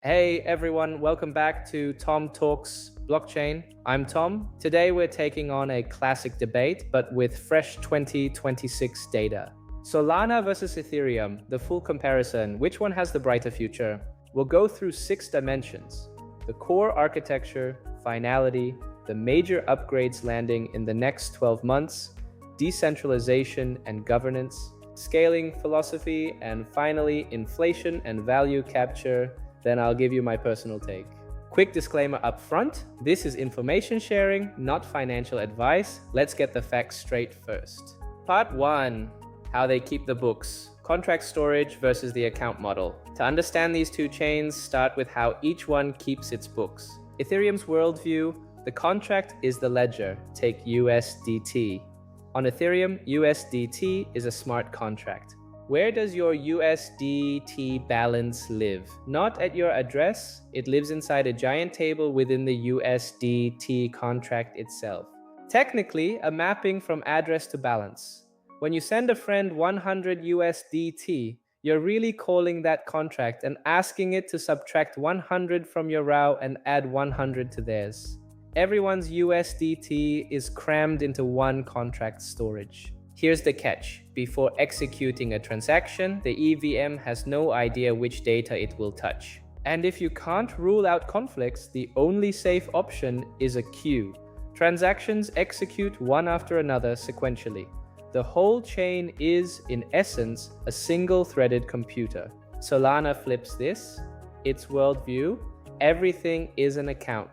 Hey everyone, welcome back to Tom Talks Blockchain. I'm Tom. Today we're taking on a classic debate, but with fresh 2026 data. Solana versus Ethereum, the full comparison. Which one has the brighter future? We'll go through 6 dimensions: the core architecture, finality, the major upgrades landing in the next 12 months, decentralization and governance, scaling philosophy, and finally, inflation and value capture. Then I'll give you my personal take. Quick disclaimer up front, this is information sharing, not financial advice. Let's get the facts straight first. Part 1, how they keep the books. Contract storage versus the account model. To understand these two chains, start with how each one keeps its books. Ethereum's worldview, the contract is the ledger, take USDT. On Ethereum, USDT is a smart contract. Where does your USDT balance live? Not at your address, it lives inside a giant table within the USDT contract itself. Technically, a mapping from address to balance. When you send a friend 100 USDT, you're really calling that contract and asking it to subtract 100 from your row and add 100 to theirs. Everyone's USDT is crammed into one contract storage. Here's the catch. Before executing a transaction, the EVM has no idea which data it will touch. And if you can't rule out conflicts, the only safe option is a queue. Transactions execute one after another sequentially. The whole chain is, in essence, a single-threaded computer. Solana flips this. Its worldview, everything is an account.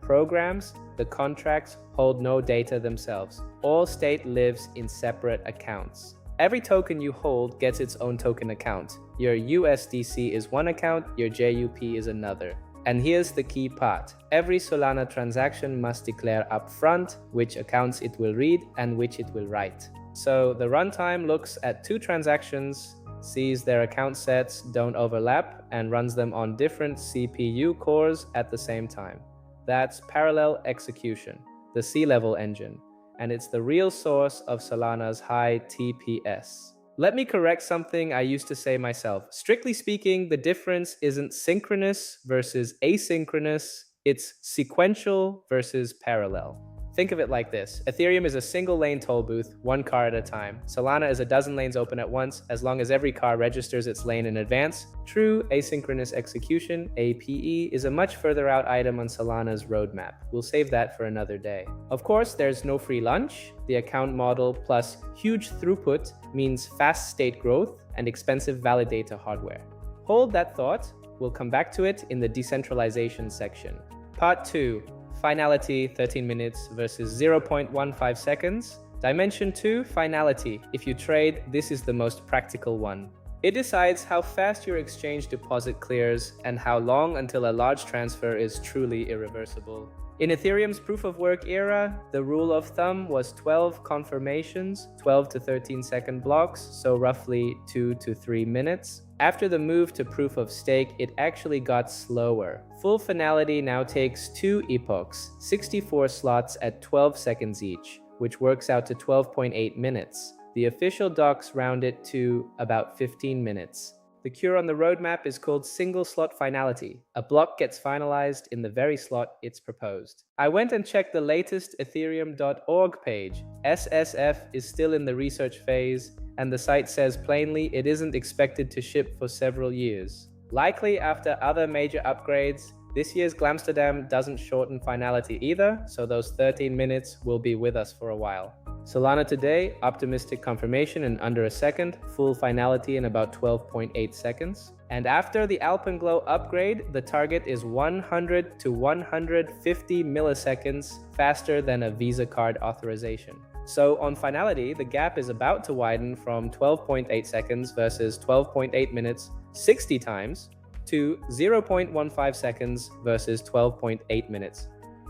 Programs, the contracts, hold no data themselves. All state lives in separate accounts. Every token you hold gets its own token account. Your USDC is one account, your JUP is another. And here's the key part. Every Solana transaction must declare upfront which accounts it will read and which it will write. So the runtime looks at 2 transactions, sees their account sets don't overlap, and runs them on different CPU cores at the same time. That's parallel execution, the C-level engine, and it's the real source of Solana's high TPS. Let me correct something I used to say myself. Strictly speaking, the difference isn't synchronous versus asynchronous, it's sequential versus parallel. Think of it like this. Ethereum is a single lane toll booth, one car at a time. Solana is a dozen lanes open at once, as long as every car registers its lane in advance. True asynchronous execution, APE, is a much further out item on Solana's roadmap. We'll save that for another day. Of course, there's no free lunch. The account model plus huge throughput means fast state growth and expensive validator hardware. Hold that thought. We'll come back to it in the decentralization section. Part 2. Finality 13 minutes versus 0.15 seconds. Dimension 2, finality. If you trade, this is the most practical one. It decides how fast your exchange deposit clears and how long until a large transfer is truly irreversible. In Ethereum's proof-of-work era, the rule of thumb was 12 confirmations, 12 to 13 second blocks, so roughly 2 to 3 minutes. After the move to proof of stake, it actually got slower. Full finality now takes 2 epochs, 64 slots at 12 seconds each, which works out to 12.8 minutes. The official docs round it to about 15 minutes. The cure on the roadmap is called Single Slot Finality. A block gets finalized in the very slot it's proposed. I went and checked the latest ethereum.org page. SSF is still in the research phase, and the site says plainly it isn't expected to ship for several years. Likely after other major upgrades. This year's Glamsterdam doesn't shorten finality either, so those 13 minutes will be with us for a while. Solana today, optimistic confirmation in under a second, full finality in about 12.8 seconds. And after the Alpenglow upgrade, the target is 100 to 150 milliseconds faster than a Visa card authorization. So on finality, the gap is about to widen from 12.8 seconds versus 12.8 minutes 60 times to 0.15 seconds versus 12.8 minutes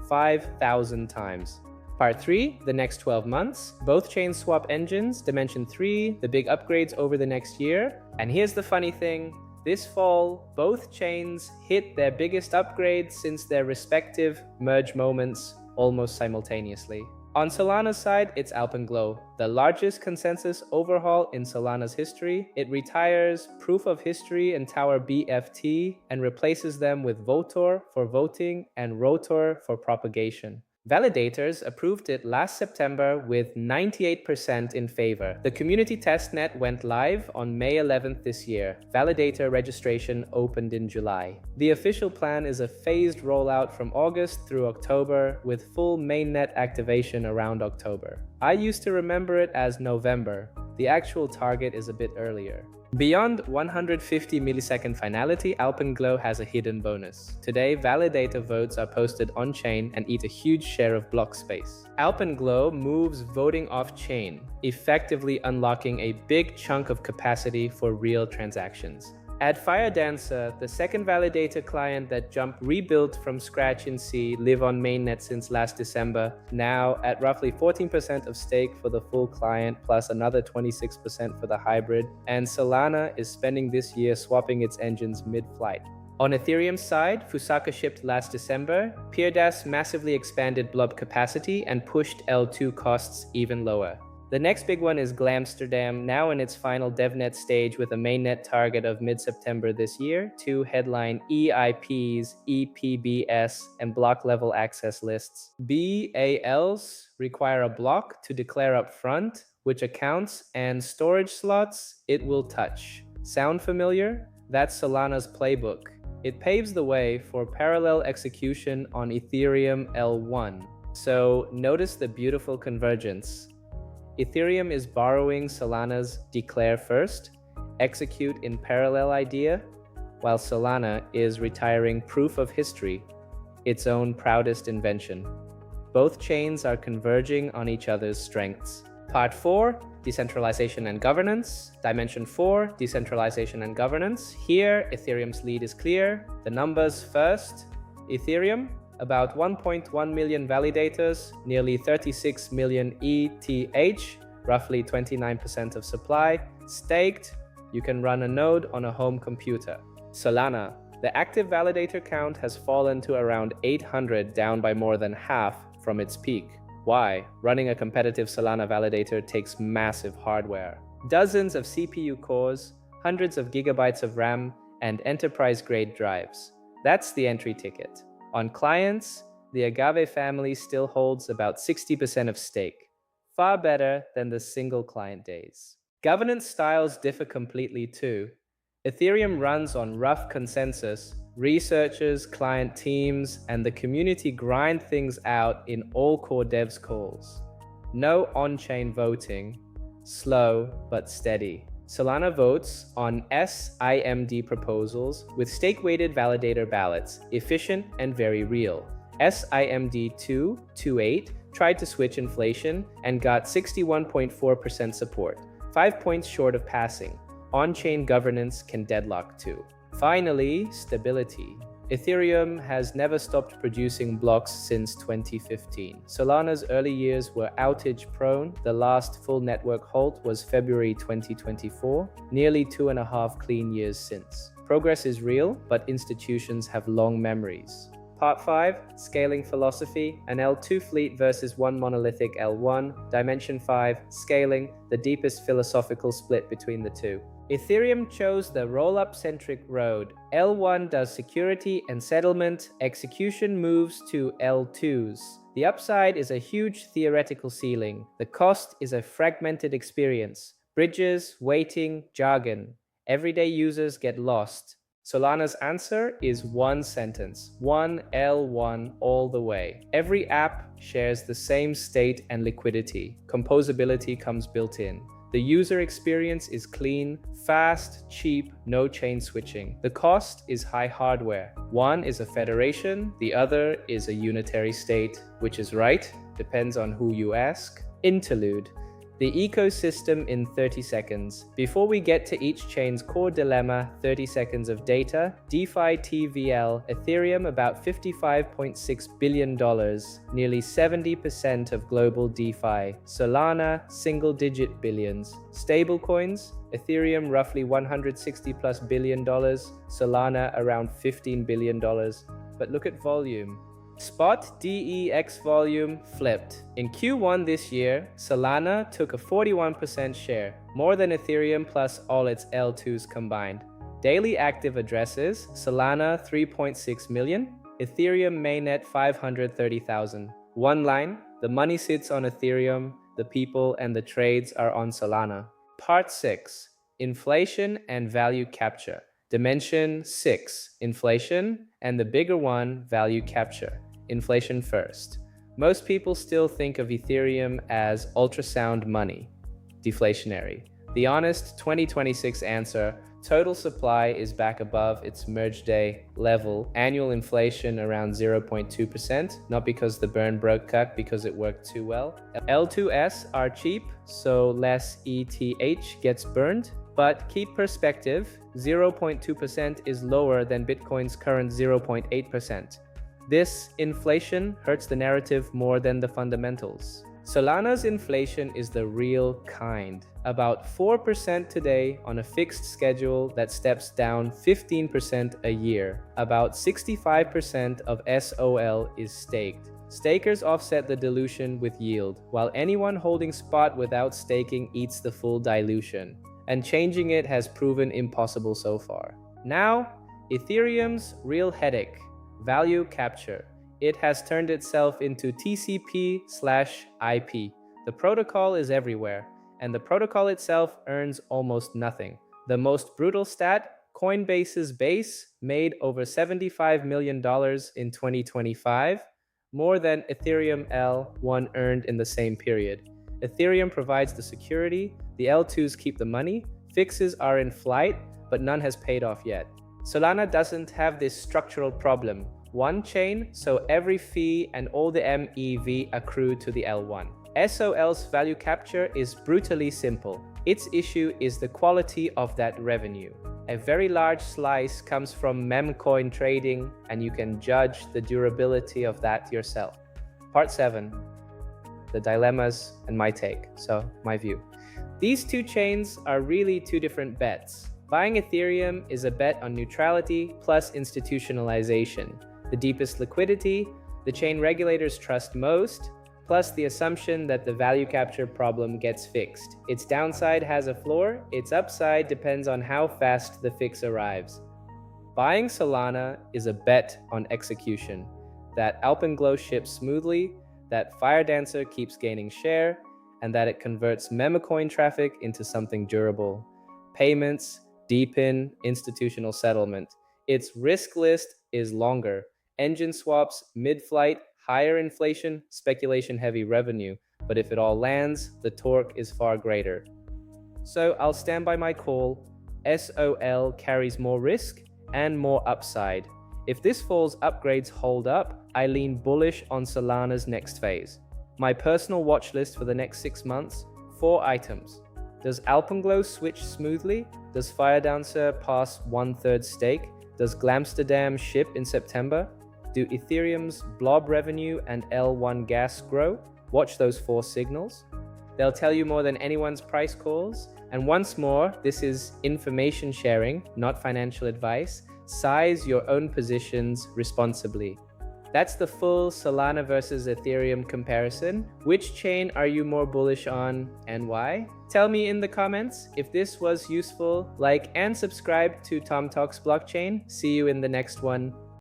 5,000 times. Part 3, the next 12 months. Both chains swap engines. Dimension 3, the big upgrades over the next year. And here's the funny thing. This fall, both chains hit their biggest upgrades since their respective merge moments almost simultaneously. On Solana's side, it's Alpenglow, the largest consensus overhaul in Solana's history. It retires Proof of History and TowerBFT and replaces them with Votor for voting and Rotor for propagation. Validators approved it last September with 98% in favor. The community testnet went live on May 11th this year. Validator registration opened in July. The official plan is a phased rollout from August through October with full mainnet activation around October. I used to remember it as November. The actual target is a bit earlier. Beyond 150 millisecond finality, Alpenglow has a hidden bonus. Today, validator votes are posted on-chain and eat a huge share of block space. Alpenglow moves voting off-chain, effectively unlocking a big chunk of capacity for real transactions. At Firedancer, the second validator client that jumped rebuilt from scratch in C, live on mainnet since last December, now at roughly 14% of stake for the full client plus another 26% for the hybrid, and Solana is spending this year swapping its engines mid-flight. On Ethereum's side, Fusaka shipped last December, PeerDAS massively expanded blob capacity and pushed L2 costs even lower. The next big one is Glamsterdam, now in its final DevNet stage with a mainnet target of mid-September this year to headline EIPs, ePBS, and block-level access lists. BALs require a block to declare up front which accounts and storage slots it will touch. Sound familiar? That's Solana's playbook. It paves the way for parallel execution on Ethereum L1. So notice the beautiful convergence. Ethereum is borrowing Solana's declare first, execute in parallel idea, while Solana is retiring proof of history, its own proudest invention. Both chains are converging on each other's strengths. Part 4, Decentralization and Governance. Dimension 4, Decentralization and Governance. Here, Ethereum's lead is clear. The numbers first. Ethereum, about 1.1 million validators, nearly 36 million ETH, roughly 29% of supply. Staked, you can run a node on a home computer. Solana, the active validator count has fallen to around 800, down by more than half from its peak. Why? Running a competitive Solana validator takes massive hardware. Dozens of CPU cores, hundreds of gigabytes of RAM, and enterprise-grade drives. That's the entry ticket. On clients, the Agave family still holds about 60% of stake, far better than the single client days. Governance styles differ completely too. Ethereum runs on rough consensus. Researchers, client teams, and the community grind things out in all core devs calls. No on-chain voting, slow but steady. Solana votes on SIMD proposals with stake-weighted validator ballots, efficient and very real. SIMD 228 tried to switch inflation and got 61.4% support, 5 points short of passing. On-chain governance can deadlock too. Finally, stability. Ethereum has never stopped producing blocks since 2015. Solana's early years were outage-prone. The last full network halt was February 2024, nearly 2.5 clean years since. Progress is real, but institutions have long memories. Part 5, Scaling Philosophy, an L2 fleet versus one monolithic L1. Dimension 5, Scaling, the deepest philosophical split between the two. Ethereum chose the roll-up-centric road. L1 does security and settlement, execution moves to L2s. The upside is a huge theoretical ceiling. The cost is a fragmented experience. Bridges, waiting, jargon. Everyday users get lost. Solana's answer is one sentence, one L1 all the way. Every app shares the same state and liquidity. Composability comes built in. The user experience is clean, fast, cheap, no chain switching. The cost is high hardware. One is a federation, the other is a unitary state. Which is right? Depends on who you ask. Interlude. The ecosystem in 30 seconds. Before we get to each chain's core dilemma, 30 seconds of data. DeFi TVL, Ethereum about $55.6 billion, nearly 70% of global DeFi. Solana, single-digit billions. Stablecoins, Ethereum roughly $160+ billion, Solana around $15 billion. But look at volume. Spot DEX volume flipped. In Q1 this year, Solana took a 41% share, more than Ethereum plus all its L2s combined. Daily active addresses, Solana 3.6 million, Ethereum mainnet 530,000. One line, the money sits on Ethereum, the people and the trades are on Solana. Part 6, inflation and value capture. Dimension 6, inflation, and the bigger one, value capture. Inflation first. Most people still think of Ethereum as ultrasound money, deflationary. The honest 2026 answer, total supply is back above its merge day level, annual inflation around 0.2%, not because the burn broke cut, because it worked too well. L2S are cheap, so less ETH gets burned. But keep perspective, 0.2% is lower than Bitcoin's current 0.8%. This inflation hurts the narrative more than the fundamentals. Solana's inflation is the real kind. About 4% today on a fixed schedule that steps down 15% a year. About 65% of SOL is staked. Stakers offset the dilution with yield, while anyone holding spot without staking eats the full dilution. And changing it has proven impossible so far. Now, Ethereum's real headache, value capture. It has turned itself into TCP/IP. The protocol is everywhere, and the protocol itself earns almost nothing. The most brutal stat, Coinbase's base made over $75 million in 2025, more than Ethereum L1 earned in the same period. Ethereum provides the security, the L2s keep the money, fixes are in flight, but none has paid off yet. Solana doesn't have this structural problem. One chain, so every fee and all the MEV accrue to the L1. SOL's value capture is brutally simple. Its issue is the quality of that revenue. A very large slice comes from memcoin trading, and you can judge the durability of that yourself. Part 7. The dilemmas and my take, so my view. These two chains are really two different bets. Buying Ethereum is a bet on neutrality plus institutionalization, the deepest liquidity, the chain regulators trust most, plus the assumption that the value capture problem gets fixed. Its downside has a floor, its upside depends on how fast the fix arrives. Buying Solana is a bet on execution, that Alpenglow ships smoothly, that Firedancer keeps gaining share, and that it converts memecoin traffic into something durable. Payments, deepen, institutional settlement. Its risk list is longer. Engine swaps, mid-flight, higher inflation, speculation-heavy revenue. But if it all lands, the torque is far greater. So I'll stand by my call. SOL carries more risk and more upside. If this fall's upgrades hold up, I lean bullish on Solana's next phase. My personal watch list for the next 6 months, 4 items. Does Alpenglow switch smoothly? Does Firedancer pass 1/3 stake? Does Glamsterdam ship in September? Do Ethereum's blob revenue and L1 gas grow? Watch those 4 signals. They'll tell you more than anyone's price calls. And once more, this is information sharing, not financial advice. Size your own positions responsibly. That's the full Solana versus Ethereum comparison. Which chain are you more bullish on and why? Tell me in the comments. If this was useful, like and subscribe to Tom Talks Blockchain. See you in the next one.